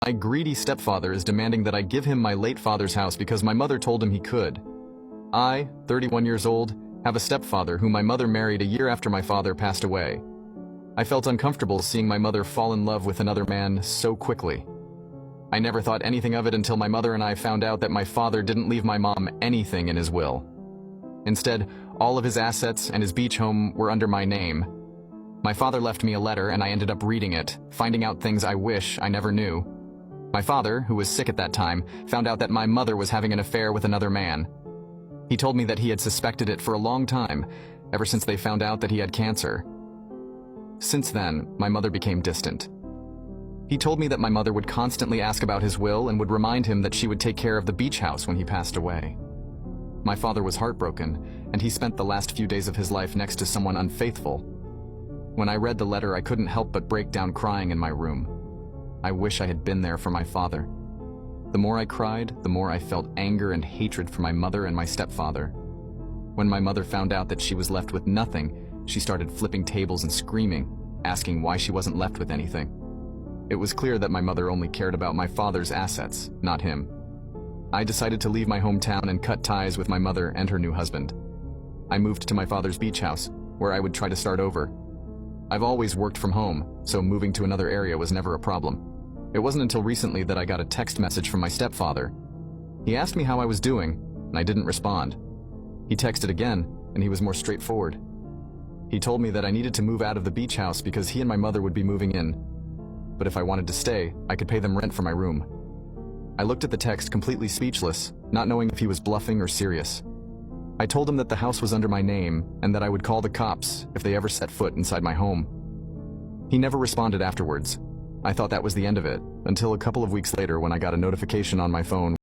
My greedy stepfather is demanding that I give him my late father's house because my mother told him he could. I, 31 years old, have a stepfather whom my mother married a year after my father passed away. I felt uncomfortable seeing my mother fall in love with another man so quickly. I never thought anything of it until my mother and I found out that my father didn't leave my mom anything in his will. Instead, all of his assets and his beach home were under my name. My father left me a letter and I ended up reading it, finding out things I wish I never knew. My father, who was sick at that time, found out that my mother was having an affair with another man. He told me that he had suspected it for a long time, ever since they found out that he had cancer. Since then, my mother became distant. He told me that my mother would constantly ask about his will and would remind him that she would take care of the beach house when he passed away. My father was heartbroken, and he spent the last few days of his life next to someone unfaithful. When I read the letter, I couldn't help but break down crying in my room. I wish I had been there for my father. The more I cried, the more I felt anger and hatred for my mother and my stepfather. When my mother found out that she was left with nothing, she started flipping tables and screaming, asking why she wasn't left with anything. It was clear that my mother only cared about my father's assets, not him. I decided to leave my hometown and cut ties with my mother and her new husband. I moved to my father's beach house, where I would try to start over. I've always worked from home, so moving to another area was never a problem. It wasn't until recently that I got a text message from my stepfather. He asked me how I was doing, and I didn't respond. He texted again, and he was more straightforward. He told me that I needed to move out of the beach house because he and my mother would be moving in. But if I wanted to stay, I could pay them rent for my room. I looked at the text completely speechless, not knowing if he was bluffing or serious. I told him that the house was under my name and that I would call the cops if they ever set foot inside my home. He never responded afterwards. I thought that was the end of it, until a couple of weeks later when I got a notification on my phone